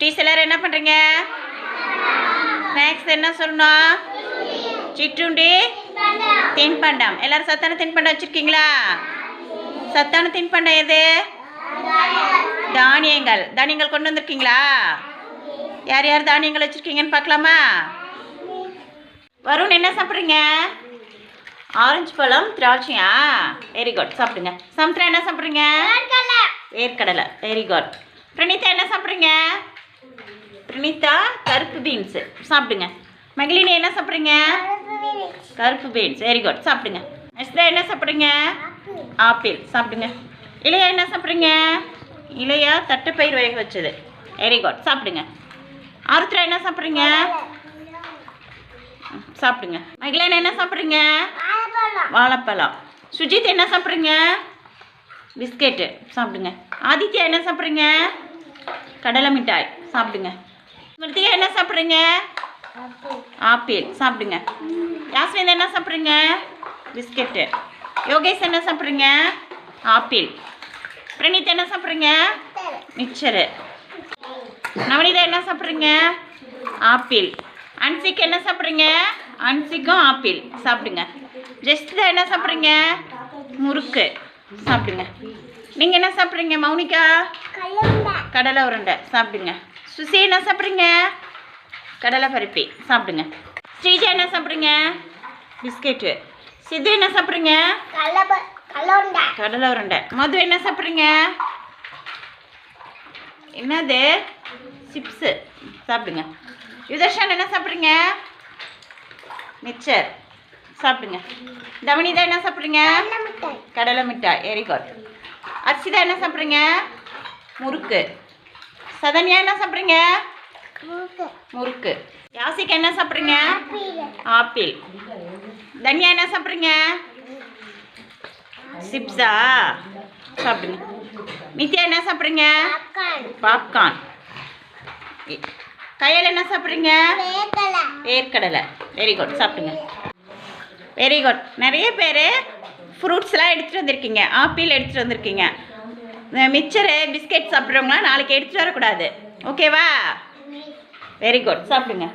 குட்டீஸ் எல்லாரும் என்ன பண்ணுறீங்க? ஸ்நாக்ஸ் என்ன சொல்லணும்? சிற்றுண்டி தின்பண்டம். எல்லாரும் சத்தான தின்பண்டம் வச்சுருக்கீங்களா? சத்தான தின்பண்டம் எது? தானியங்கள். தானியங்கள் கொண்டு வந்திருக்கீங்களா? யார் யார் தானியங்கள் வச்சுருக்கீங்கன்னு பார்க்கலாமா? வருண் என்ன சாப்பிட்றீங்க? ஆரஞ்சு பழம் திராட்சையா? வெரி குட், சாப்பிடுங்க. சமுத்திரா என்ன சாப்பிட்றீங்க? வேர்க்கடலை. Very good. பிரணீதா என்ன சாப்பிட்றீங்க? பிரணீதா கருப்பு பீன்ஸு, சாப்பிடுங்க. மகிழினி என்ன சாப்பிட்றீங்க? கருப்பு பீன்ஸ். வெரி குட், சாப்பிடுங்க. நெஸ்தா என்ன சாப்பிட்றீங்க? ஆப்பிள், சாப்பிடுங்க. இளையா என்ன சாப்பிட்றீங்க? இளையா தட்டைப்பயிர் வேக வச்சது. வெரி குட், சாப்பிடுங்க. ஆருத்ரா என்ன சாப்பிட்றீங்க? சாப்பிடுங்க. மகிழன் என்ன சாப்பிட்றீங்க? வாழைப்பழம். சுஜித் என்ன சாப்பிட்றீங்க? பிஸ்கெட்டு, சாப்பிடுங்க. ஆதித்யா என்ன சாப்பிட்றீங்க? கடலை மிட்டாய், சாப்பிடுங்க. ஸ்மிருதியா என்ன சாப்பிட்றீங்க? ஆப்பிள், சாப்பிடுங்க. யாஸ்மின் என்ன சாப்பிட்றீங்க? பிஸ்கெட்டு. யோகேஷ் என்ன சாப்பிட்றீங்க? ஆப்பிள். பிரணீத் என்ன சாப்பிட்றீங்க? மிக்சரு. நவனிதா என்ன சாப்பிட்றீங்க? ஆப்பிள். அன்சிக் என்ன சாப்பிட்றீங்க? அன்சிக்கும் ஆப்பிள், சாப்பிடுங்க. ஜெஸ்டிதா என்ன சாப்பிட்றீங்க? முறுக்கு, சாப்பிடுங்க. நீங்கள் என்ன சாப்பிட்றீங்க மௌனிகா? கடலை உருண்டை, சாப்பிடுங்க. சுசி என்ன சாப்பிட்றீங்க? கடலை பருப்பி, சாப்பிடுங்க. ஸ்ரீஜா என்ன சாப்பிட்றீங்க? பிஸ்கெட்டு. சித்து என்ன சாப்பிட்றீங்க? கடலை உருண்டை. மது என்ன சாப்பிட்றீங்க? என்னது? சிப்ஸு, சாப்பிடுங்க. யுதர்ஷன் என்ன சாப்பிட்றீங்க? மிக்சர், சாப்பிடுங்க. தவனிதா என்ன சாப்பிட்றீங்க? கடலை மிட்டாய். Very good. அர்ஷிதா என்ன சாப்பிட்றீங்க? முறுக்கு. சதன்யா என்ன சாப்பிட்றீங்க? முறுக்கு. யாசிகா என்ன சாப்பிட்றீங்க? ஆப்பிள். தன்யா என்ன சாப்பிட்றீங்க? சிப்ஸா, சாப்பிடுங்க. நித்யா என்ன சாப்பிட்றீங்க? பாப்கார்ன். கையில் என்ன சாப்பிட்றீங்க? வேர்க்கடலை. வெரி குட், சாப்பிடுங்க. Very good. நிறைய பேர் ஃப்ரூட்ஸ்லாம் எடுத்துகிட்டு வந்திருக்கீங்க. ஆப்பிள் எடுத்துகிட்டு வந்திருக்கீங்க. மிக்சரு பிஸ்கெட் சாப்பிட்றவங்களாம் நாளைக்கு எடுத்துகிட்டு வரக்கூடாது, ஓகேவா? வெரி குட், சாப்பிடுங்க.